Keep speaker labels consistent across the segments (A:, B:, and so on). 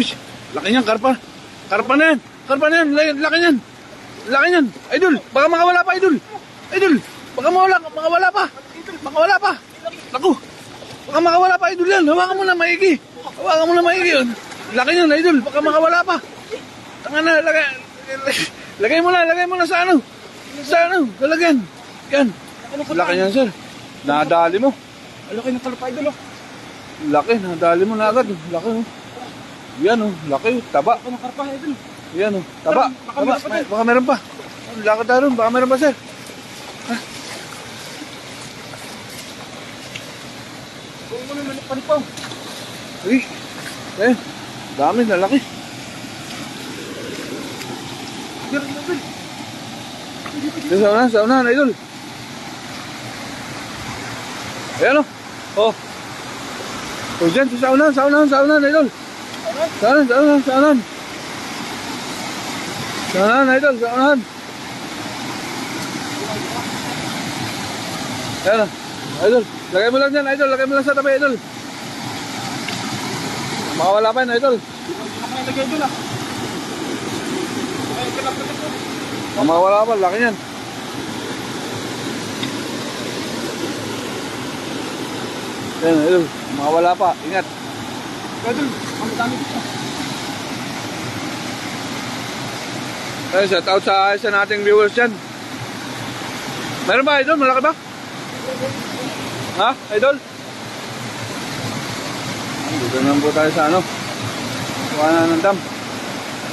A: Uy, laki niyan, karpa. Karpa na yan. Karpa na yan. Laki niyan. Laki niyan. Idol, baka makawala pa, Idol. Idol, baka makawala pa. Makawala pa. Naku, baka makawala pa, Idol yan. Hawakan mo na, maigi. Hawakan mo na, maigi. Laki niyan, Idol, baka makawala pa. Tanga na, lagay mo na sa ano. Sa ano, lalagyan. Yan. Laki niyan, sir. Nadali mo.
B: Laki ng karpa, Idol.
A: Laki, nadali mo na agad. Laki, oh. Yan, oh. Laki, taba.
B: Laki ng karpa, Idol.
A: Yan, oh. Taba. Taba. Baka meron pa. Lakad tayo ron. Baka meron pa, sir. Ha?
B: Huwag mo naman panipaw.
A: Uy. Ayan. Dami, lalaki. Sa unahan, Idol. Ayan, oh. Oh. O dyan, sa unahan, Idol. Sa unahan. Sa unahan, Idol, sa unahan. Ayan, Idol. Lagay mo lang dyan, Idol. Lagay mo lang sa tabi, Idol. Makawala pa yun, Idol.
B: Lagay, Idol, ah.
A: Makawala pa, laki yan. Ayan, Idol. Makawala pa. Ingat.
B: Idol, ang dami dito.
A: Ayan, shout out sa isa nating viewers dyan. Meron ba, Idol? Malaki ba? Ha, Idol? Dito naman po tayo sa ano. Kuha ng dam.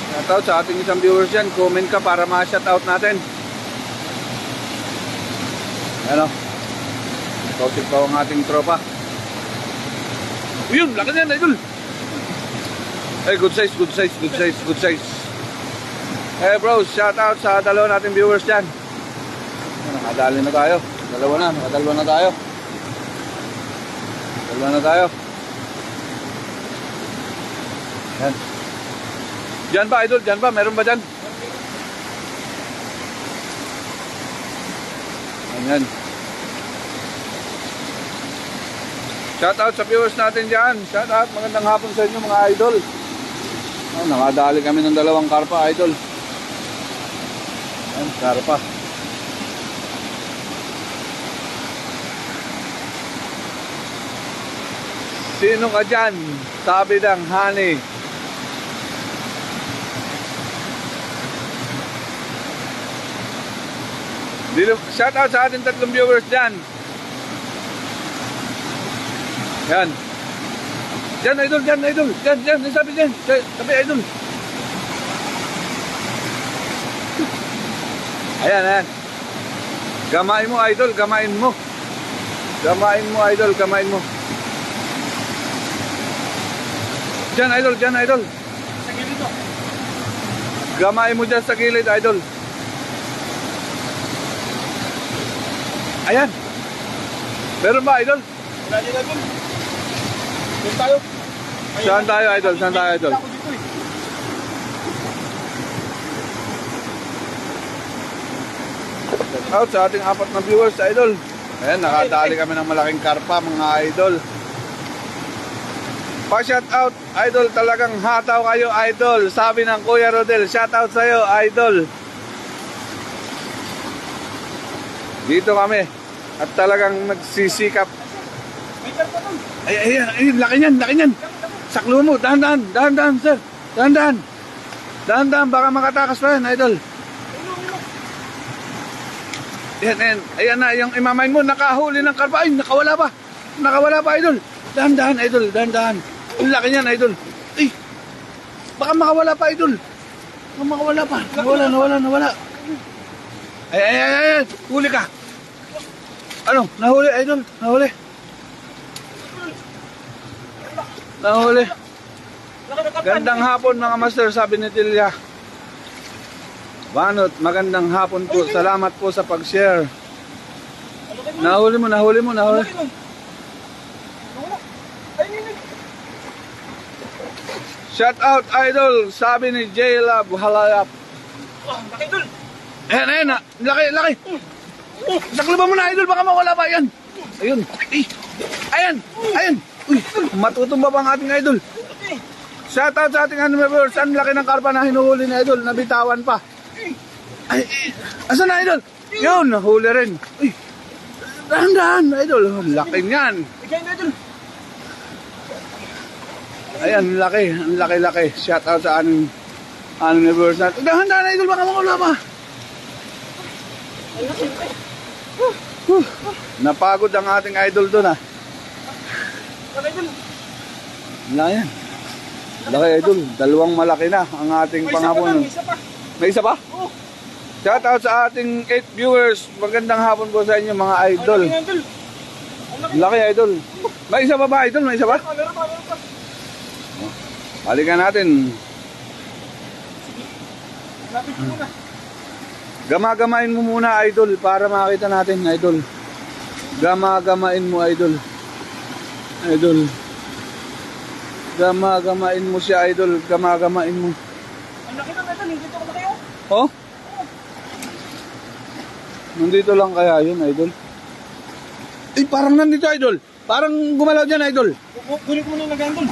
A: Shout out sa ating isang viewers dyan. Comment ka para ma-shout out natin. Ano? Kausip pa ang ating tropa. Yun, laki na yan, Idol. Ay, good size. Eh bro, shout out sa dalawa nating viewers dyan. Nakadali na tayo. Nakadalawa na tayo. Yan. Diyan ba, Idol? Diyan ba? Meron ba dyan? Ayan. Shout out sa viewers natin dyan. Shout out. Magandang hapon sa inyo mga Idol. Oh, nakadali kami ng dalawang karpa, Idol. Ayan, karpa. Sino ka dyan? Sabi ng honey. Shout out sa ating tatlong viewers dyan. Yan. Dyan, Idol. Dyan. Sabi dyan. Sabi, Idol. Ayan. Gamain mo, Idol. Gamain mo, Idol. Dyan, Idol.
B: Sa gilid to.
A: Gamain mo dyan sa gilid, Idol. Ayan. Meron ba, Idol?
B: Wala din, Idol. Doon tayo.
A: Saan tayo, Idol?
B: Ako dito, eh.
A: Shout out sa ating 4 na viewers, Idol. Ayan, nakadali kami ng malaking karpa, mga Idol. Pa-shout out, Idol, talagang hataw kayo, Idol. Sabi ng Kuya Rodel, shout out sa'yo, Idol. Dito kami. At talagang nagsisikap.
B: May karpa doon.
A: Ay, laki niyan. Saklo mo, dahan-dahan, sir. Dahan-dahan, baka makatakas pa yan, Idol. Yan. Ayan na, yung imamain mo, nakahuli ng karpa. Ay, nakawala pa, Idol. Dahan-dahan, Idol, dahan-dahan. Ang laki niyan, Idol. Ay, baka makawala pa, Idol. Baka makawala pa. Nawala. Ay, huli ka. Ano, nahuli, Idol, nahuli. Gandang hapon mga master, sabi ni Tilya. Banot, magandang hapon po. Salamat po sa pag-share. Nahuli mo. Shout out, Idol, sabi ni J-Lab Halayap.
B: Laki, Idol.
A: Ayan, laki. Sakliban mo na, Idol, baka mawala pa yan. Ayun. Ayan. Uy, matutumba pa ang ating Idol. Shout out sa ating ano viewers. Ang laki ng karpa na hinuhuli ni Idol. Nabitawan pa. Ay, asan na Idol? Yun, nahuli rin. Uy, dahan-dahan Idol. Ang laki niyan.
B: Ikaw na Idol.
A: Ayan, ang laki. Ang laki-laki. Shout out sa anong viewers natin. Dahan-dahan Idol. Baka makula pa. Napagod ang ating Idol doon ah.
B: Laki Idol.
A: Wala yan. Laki Idol. Dalawang malaki na ang ating
B: May isa pa
A: pangapon.
B: lang, may isa pa.
A: May isa pa?
B: Oo.
A: Shout out sa ating 8 viewers. Magandang hapon po sa inyo mga Idol.
B: Ang laki Idol. Ang laki.
A: Laki Idol. May isa pa ba Idol? May isa pa?
B: Meron pa.
A: Balikan natin.
B: Lapit ko muna.
A: Gamagamain mo muna Idol para makita natin Idol. Gamagamain mo Idol. Idol. Gamagamain mo siya Idol. Gamagamain mo.
B: Ang laki ng Idol. Hindi ko malaki oh.
A: Oh? Nandito lang kaya yun Idol? Eh parang nandito Idol. Parang gumalaw dyan Idol.
B: Kunin ko muna yung lagyan Idol.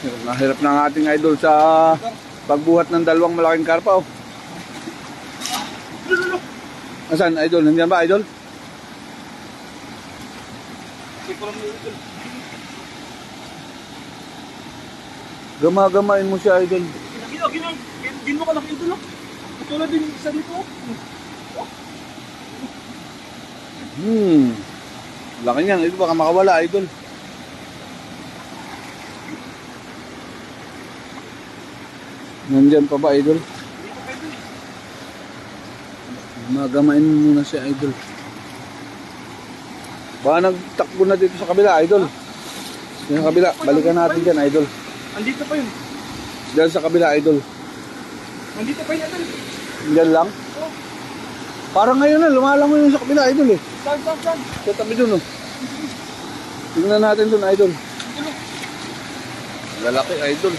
A: Nahirap na ang ating Idol sa pagbuhat ng dalawang malaking karpa oh. Asan Idol? Nandiyan ba Idol?
B: Hindi ko lang yung Idol.
A: Gamagamain mo siya Idol.
B: Gino ka laki Idol. Tulad din isa dito.
A: Laki niyan. Ito baka makawala Idol. Nandyan pa ba Idol? Magamain mo muna siya Idol. Baka nagtakbo na dito sa kabila Idol. Sa kabila. Balikan natin dyan Idol.
B: Andito pa yun.
A: Dyan sa kabila Idol.
B: Andito pa yun Idol.
A: Dyan lang.
B: Oh.
A: Parang ngayon na. Lumalangoy yun sa kabila Idol eh.
B: Saan?
A: Sa tabi dun oh. Tingnan natin dun Idol. Lalaki Idol.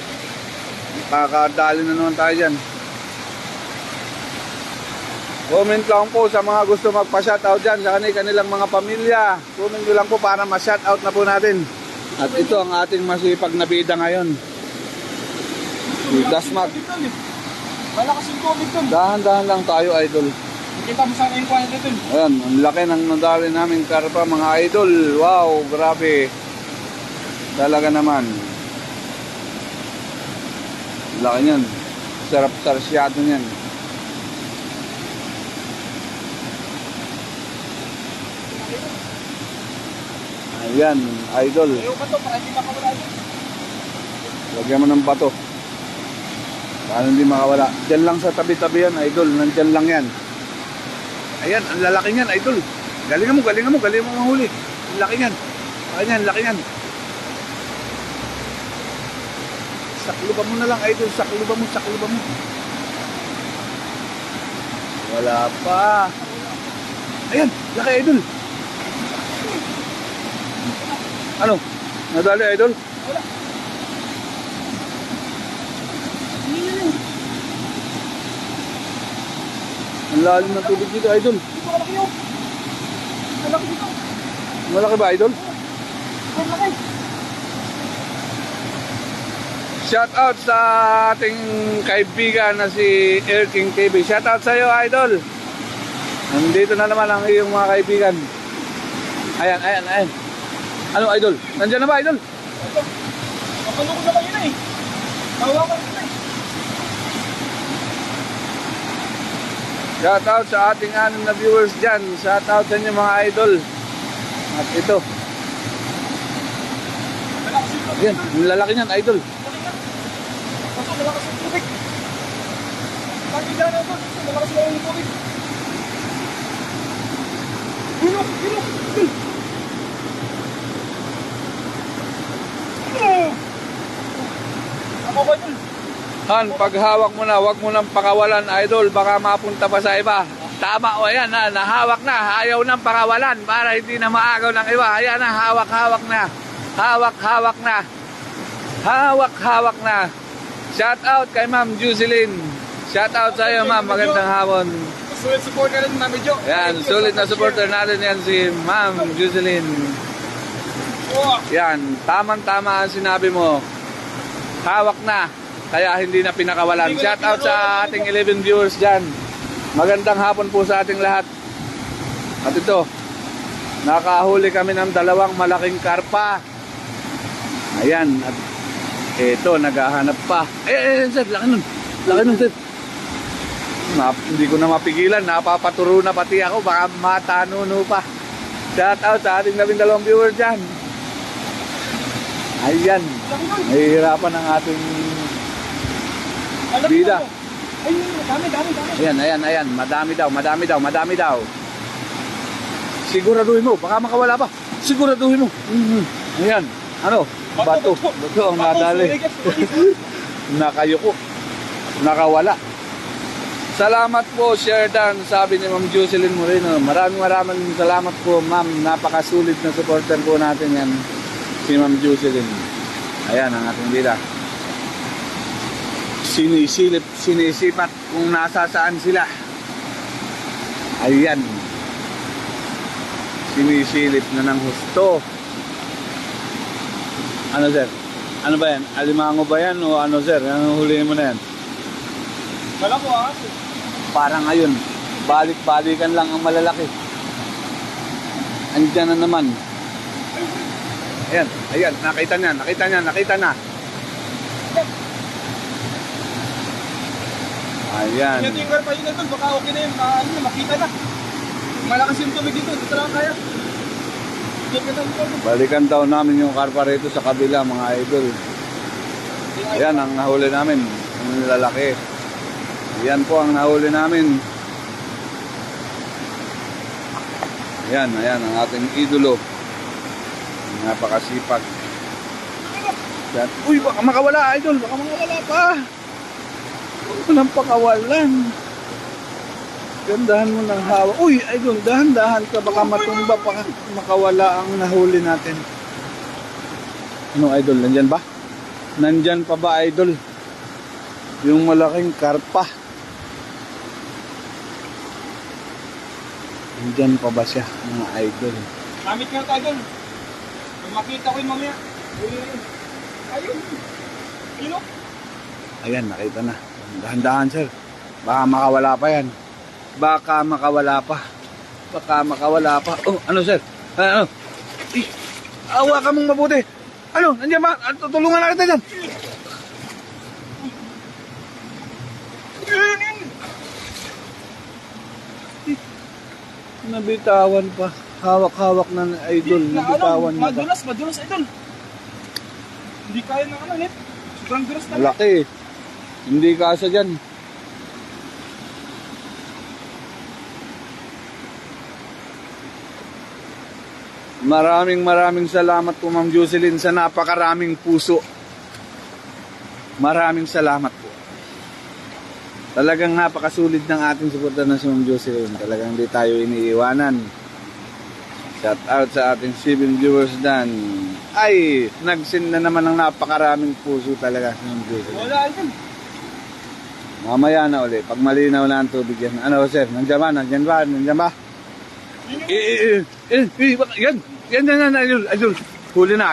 A: Makakadali na naman tayo dyan. Comment lang po sa mga gusto magpa-shoutout dyan sa kanilang mga pamilya. Comment nyo lang po para ma-shoutout na po natin. At ito ang ating masipag na bida ngayon. Si Dasmag.
B: Malakas yung COVID dun.
A: Dahan-dahan lang tayo Idol.
B: Kita mo sana yung kuha nito dun.
A: Ayan, ang laki ng nadali namin karpa mga Idol. Wow, grabe. Talaga naman. Laki niyan. Sarap sarsyado niyan. Ayan, Idol.
B: Ayaw ka to, para hindi makawala dun.
A: Lagyan mo ng bato. Paano hindi makawala? Diyan lang sa tabi-tabi yan, Idol. Nandyan lang yan. Ayan, ang lalaki niyan, Idol. Galingan mo mahuli. Ang laki niyan. Laki niyan. Sakluban mo na lang, Idol. Sakluban mo. Wala pa. Ayan, laki, Idol. Ano? Nadali, Idol?
B: Wala.
A: Ang lalim ng tubig dito, Idol.
B: Dito ka laki yun. Malaki dito.
A: Malaki ba, Idol?
B: Ang laki.
A: Shout out sa ating kaibigan na si Air King TV. Shout out sa iyo, Idol. Nandito na naman ang iyong mga kaibigan. Ayan. Ano, Idol? Nandiyan na ba, Idol?
B: Makalungkot na kayo na eh. Hawakan ko na eh.
A: Shout out sa ating anim na viewers dyan. Shout out sa inyo mga Idol. At ito.
B: Malakas yung tubig.
A: Ayan, ang lalaki niyan, Idol.
B: Kaso malakas yung tubig. Pagkita na ito. Malakas yung tubig. Hilo. Ako ba ito?
A: Han, paghawak mo na, wag mo nang pakawalan, Idol. Baka mapunta pa sa iba. Tama o ayan na, nahawak na. Ayaw nang pakawalan para hindi na maagaw ng iba. Ayan na, hawak na. Hawak na. Shout out kay Ma'am Juzelyn. Shout out sa iyo, Ma'am. Magandang hapon.
B: Sulit supporter rin, Mami Jo.
A: Yan, sulit na supporter natin yan si Ma'am Jocelyn.
B: Oh,
A: Yan, tamang-tama ang sinabi mo. Hawak na, kaya hindi na pinakawalan. Shout out sa ating 11 viewers dyan. Magandang hapon po sa ating lahat. At ito, nakahuli kami ng dalawang malaking karpa. Ayan, at ito, naghahanap pa. Sir, laki nun. Laki nun, sir. Hindi ko na mapigilan, napapaturo na pati ako, baka matanuno pa. Shout out sa ating 12 viewers dyan. Ayan, nahihirapan ang ating bida.
B: Ay, dami.
A: Ayan, madami daw. Siguraduhin mo, baka makawala pa. Siguraduhin mo. Ayan, ano, bato ang nadali. Nakayuko, nakawala. Salamat po, Sherdan, sabi ni Ma'am Jocelyn Moreno. Maraming salamat po, ma'am. Napakasulit na supporter po natin yan, si Ma'am Jocelyn. Ayan ang ating bida. Sinisipat kung nasa saan sila. Ayan. Sinisilip na ng husto. Ano, sir? Ano ba yan? Alimango ba yan o ano, sir? Ano huliin mo na yan?
B: Wala po ah.
A: Parang ayun, balik-balikan lang ang malalaki. Andiyan na naman. Ayan, nakita na. Ayan.
B: Yan yung karpa yun na doon, baka okay na yun, makita na. Malakas yung tubig dito, dito lang kaya.
A: Balikan daw namin yung karpa rito sa kabila, mga idol. Ayan ang nahuli namin, ang lalaki. Ayan po ang nahuli namin. Ayan ang ating idolo. Napakasipag. Ayan. Uy, baka makawala, idol. Baka makawala pa. Walang pakawalan. Gandahan mo ng hawa. Uy, idol, dahan-dahan ka. Baka matumba pa. Makawala ang nahuli natin. Ano, idol? Nandyan ba? Nandyan pa ba, idol? Yung malaking karpa. Nandyan pa ba siya, mga idol?
B: Gamit nga tayo doon. Kung makita ko yung mamaya. Ayun. Ino?
A: Ayan, nakita na. Dahan-dahan, sir. Baka makawala pa yan. Baka makawala pa. Oh, ano, sir? Ano? Awa ka mong mabuti. Ano? Nandiyan ba? Tutulungan na kita dyan. Nabitawan pa. Hawak-hawak na idol. Nabitawan na pa.
B: Madulas, idol. Hindi kaya ng ano, net. Sobrang dulas na.
A: Malaki. Hindi kasa dyan. Maraming salamat po, Ma'am Jocelyn, sa napakaraming puso. Maraming salamat po. Talagang napakasulit ng ating suporta na si Ma'am Jocelyn. Talagang hindi tayo iniiwanan. Shout out sa ating 7 viewers dan. Ay, nag-send na naman ng napakaraming puso talaga si Ma'am Jocelyn.
B: Wala, idol.
A: Mamaya na uli, pag malinaw na ang tubig yan. Ano, sir? Nandiyan ba? Yan,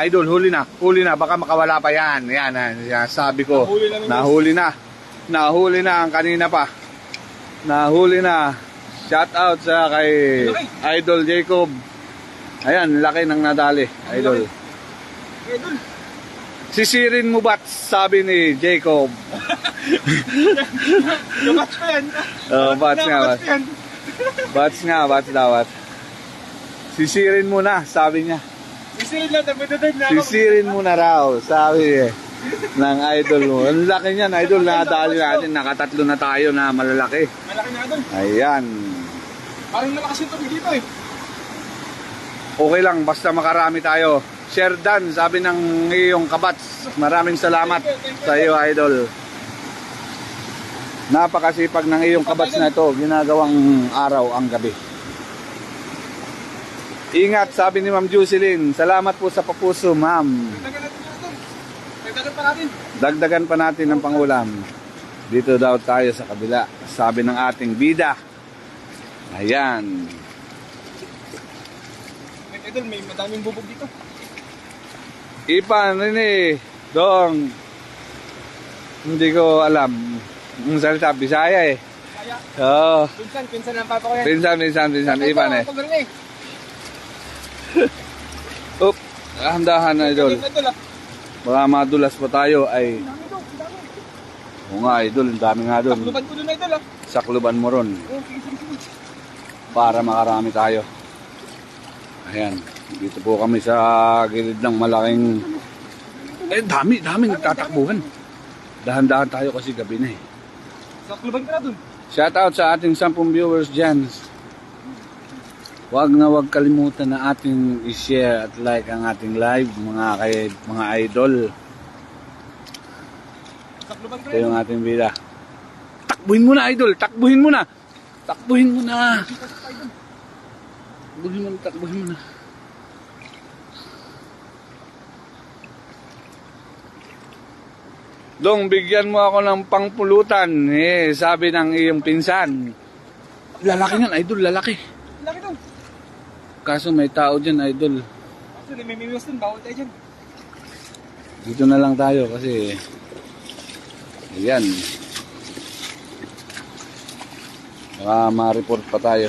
A: idol. Huli na. Baka makawala pa yan. Yan, sabi ko. Nahuli na ang kanina pa. Nahuli na. Shout out sa kay Idol Jacob. Ayan, laki ng nadali, idol.
B: Idol.
A: Sisirin mo ba't, sabi ni Jacob.
B: Yung batch ko yan.
A: Bats daw. Sisirin mo na, sabi niya. Sisirin mo na raw, sabi ng idol mo. Ang laki niyan, idol, nadali natin. Nakatatlo na tayo na malalaki.
B: Malaki na, idol.
A: Ayan.
B: Parang malakas yung tubig dito eh.
A: Okay lang, basta makarami tayo. Sherdan, sabi ng iyong kabats. Maraming salamat sa iyo, idol. Napakasipag ng iyong kabats na ito. Ginagawang araw ang gabi. Ingat, sabi ni Ma'am Jocelyn. Salamat po sa papuso, ma'am. Dagdagan pa natin ng pangulam. Dito daw tayo sa kabila. Sabi ng ating bida. Ayan.
B: Idol, may madaming bubog dito.
A: Ipan, Rene, Dong. Hindi ko alam. Ang salita, Bisaya eh.
B: Kaya,
A: Oo.
B: pinsan ng papa ko yan.
A: Pinsan. Ipan eh.
B: Ito, Rene.
A: Up, dahan-dahan idol.
B: Idol, ah.
A: Baka madulas pa tayo ay...
B: Dami daw, dami.
A: Oo nga idol, ang dami nga doon.
B: Takluban ko dun, idol, ah.
A: Sakluban mo ron
B: Oh, sige.
A: para makarami tayo. Ayan, dito po kami sa gilid ng malaking... dami nagtatakbuhan. Dahan-dahan tayo kasi gabi na eh.
B: Takluban ka na dun.
A: Shout out sa ating 10 viewers dyan. Huwag kalimutan na ating i-share at like ang ating live mga idol.
B: Takluban ka
A: Ito
B: na
A: yung ating bida. Takbuhin mo na idol, takbuhin mo na. Takbuhin mo na. Takbuhin mo na. Dong, bigyan mo ako ng pangpulutan. Sabi ng iyong pinsan. Lalaki yan, idol, lalaki.
B: Laki dun.
A: Kaso may tao dyan, idol.
B: Actually, may mimiwas dun. Bawal tayo dyan.
A: Dito na lang tayo kasi... Ayan. Baka ma-report pa tayo.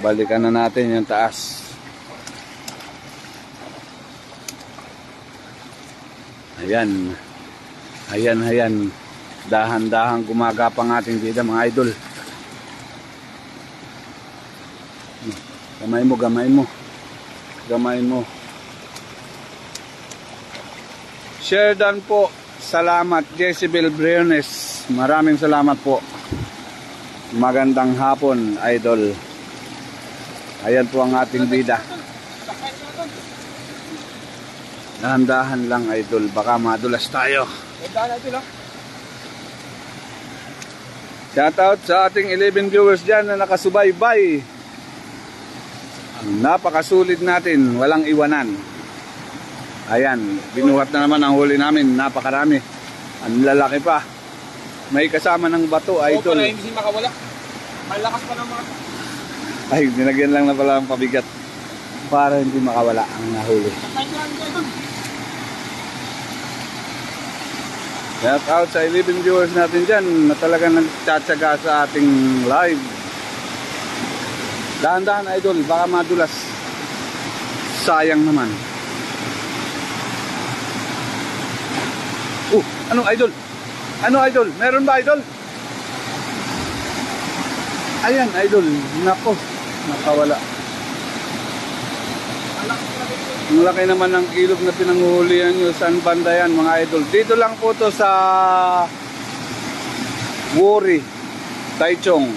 A: Balikan na natin yung taas. Ayan. Ayan. Dahan-dahan gumagapang ating bida mga idol. Gamay mo. Share dan po. Salamat Jezebel Briones. Maraming salamat po. Magandang hapon, idol. Ayan po ang ating bida. Dahan-dahan lang, idol. Baka madulas tayo.
B: Dahan idol, ah.
A: Shoutout sa ating 11 viewers dyan na nakasubaybay. Ang napakasulit natin. Walang iwanan. Ayan. Binuhat na naman ang huli namin. Napakarami. Ang lalaki pa. May kasama ng bato, idol.
B: Para hindi makawala. Malakas pa ng mga...
A: Ay, dinagyan lang na pala ang pabigat para hindi makawala ang nahuli. Shout out sa 11 viewers natin dyan na talagang nagtsatsaga sa ating live. Dahan-dahan, idol, baka madulas. Sayang naman. Ano idol? Meron ba idol? Ayan, idol. Nako, nakawala. Ang laki naman ng ilog na pinanghuhulihan nyo. Saan banda yan mga idol? Dito lang po to sa Wuri, Taichung.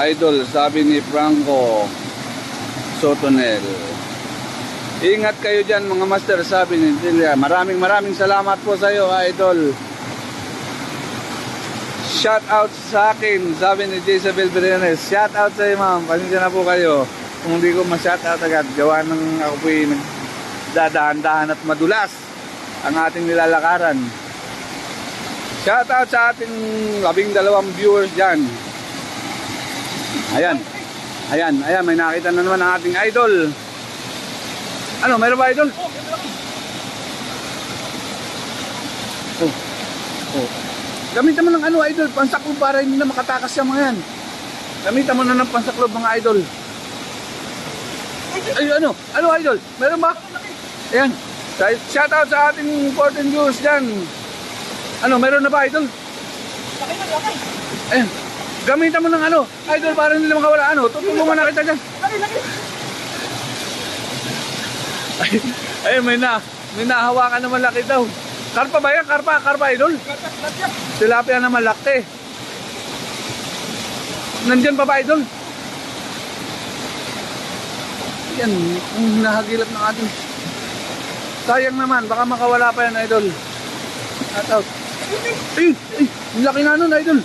A: Idol, sabi ni Franco Sotonel. Ingat kayo dyan mga master, sabi ni Delia. Maraming salamat po sa iyo, idol. Shout out sa akin, sabi ni Jezebel Briones. Shout out sa iyo, ma'am. Pasensya na po kayo kung hindi ko ma-shout out agad. Gawa ng ako po yung nagdadahan-dahan at madulas ang ating nilalakaran. Shout out sa ating 12 viewers dyan. Ayan, may nakita na naman ang ating idol. Ano, meron ba idol? Gamitan mo ng ano idol, pansaklob para hindi na makatakas yung mga yan. Gamitan mo na ng pansaklob mga idol. Ay, ano idol? Meron ba? Ayan, shout out sa ating 14 viewers dyan. Ano, meron na ba idol? Ayan, gamitan mo ng ano, idol para hindi na makawala. Ano, tutulungan na kita dyan. Ay, may nahawakan naman laki daw. Karpa ba yan? Karpa idol? Tilapia na malaki. Nandyan pa ba idol? Yan, ang nahagilap ng ating. Sayang naman, baka makawala pa yan idol. Shout out. Ay, ang laki na nun idol.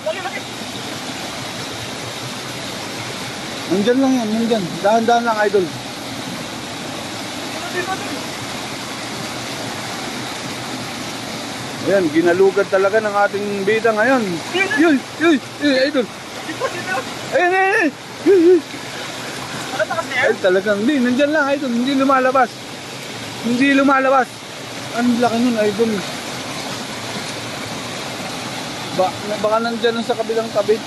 A: Nandyan lang yan, nandyan. Dahan-dahan lang idol. Ayan, ginalugad talaga ng ating bida ngayon. Yun, idol. Ayan, ayan. Yun.
B: Nakatakas na yan?
A: Ay, talagang, hindi, nandyan lang, idol. Hindi lumalabas. Hindi lumalabas. Ang laki nun, idol. Baka nandyan lang sa kabilang tabi.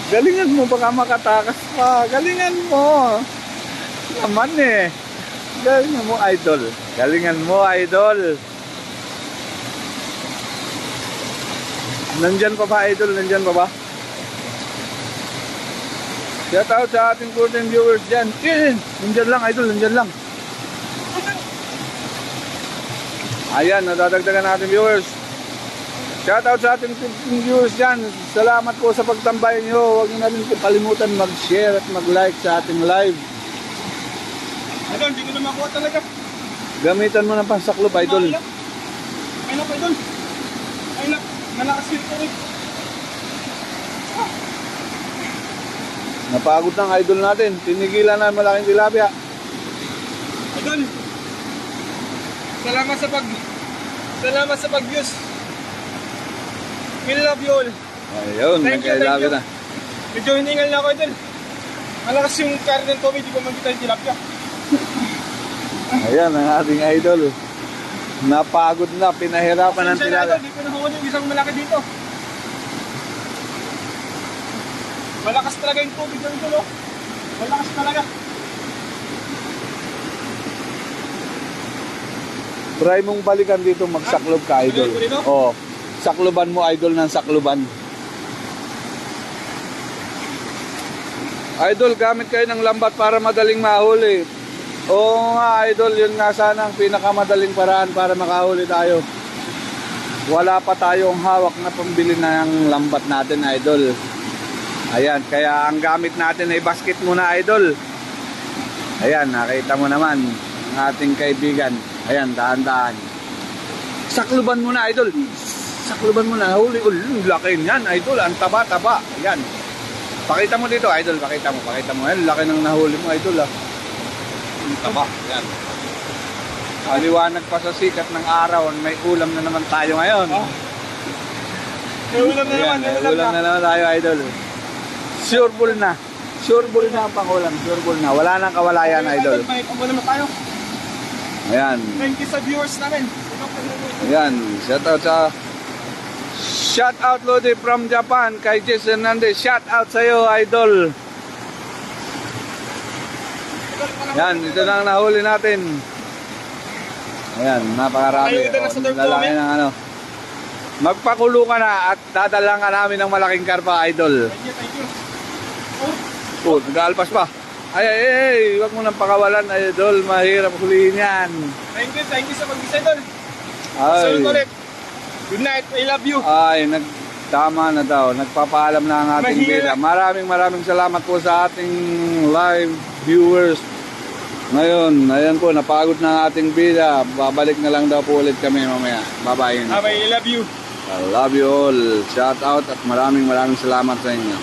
A: Galingan mo, baka makatakas pa. Galingan mo. Naman eh. Galingan mo, idol. Galingan mo, idol. Nandyan pa ba, idol? Nandyan pa ba? Shout out sa ating current viewers dyan. Nandyan lang, idol. Nandyan lang. Ayan, nadadagdagan natin viewers. Shout out sa ating viewers dyan. Salamat po sa pagtambay nyo. Huwag nyo natin kalimutan mag-share at mag-like sa ating live.
B: Idol, hindi ko na makuha talaga.
A: Gamitan mo ng pansaklob, idol.
B: Ay na, idol. Ay na, malakas yun ko rin.
A: Napagod ng idol natin. Tinigilan na malaking tilapia.
B: Idol, salamat sa pag-views. We love you all.
A: Ayun,
B: Thank you,
A: nagkailabi
B: thank you.
A: na.
B: Medyo hiningal na ako, idol. Malakas yung karne ng Tommy, di ko makita yung tilapia.
A: Ayan, ang ating idol. Napagod na, pinahirapan ng
B: Pasensya na,
A: tilapia.
B: idol, di ko nahuli yung isang malaki dito. Malakas talaga yung tubig ng idol, oh. Malakas talaga.
A: Try mong balikan dito, magsaklob ka, idol.
B: Balikan ko dito?
A: Oo. Sakloban mo, idol, ng sakloban. Idol, gamit kayo ng lambat para madaling mahuli. Oo nga, idol, yun nga sana ang pinakamadaling paraan para makahuli tayo. Wala pa tayong hawak na pambili ng lambat natin, idol. Ayan, kaya ang gamit natin ay basket muna, idol. Ayan, nakita mo naman ang ating kaibigan. Ayan, dahan-dahan. Sakluban mo na, idol. Sakluban mo na. Huli. Laki niyan, idol. Ang taba-taba. Ayan. Pakita mo dito, idol. Pakita mo. Ayan, laki ng nahuli mo, idol. Ang taba. Ayan. Maliwanag pa sa sikat ng araw. May ulam na naman tayo ngayon.
B: Oh. May ulam na naman,
A: Ayan, may ulam na naman tayo, idol. Sure bull na. Sure bull na ang pangulam. Sure bull na. Wala nang kawalayan, idol.
B: May pambo naman tayo.
A: Ayan.
B: Thank you sa viewers namin.
A: Ayan, shout out Lodi from Japan kay Jess Hernandez. Shout out sa iyo, idol. Ayan, ito na ang nahuli natin. Ayan, napakarami.
B: Ayun, ito na sa dorm
A: Lalaki
B: namin.
A: ng ano. Magpakulo ka na at dadalang ka namin ng malaking karpa, idol.
B: Thank you.
A: Oh, nag-aalpas pa. Ay, wag mo nang pakawalan, idol. Mahirap hulihin yan.
B: Thank you sa pag-visa, idol.
A: Ay.
B: Salut ulit. Good night, I love you.
A: Ay, tama na daw. Nagpapaalam na ang ating
B: Mahirap.
A: bida. Maraming salamat po sa ating live viewers. Ngayon, ayan po, napagod na ang ating bida. Babalik na lang daw po ulit kami mamaya. Bye-bye.
B: Bye, I love you.
A: I love you all. Shout out at maraming salamat sa inyo.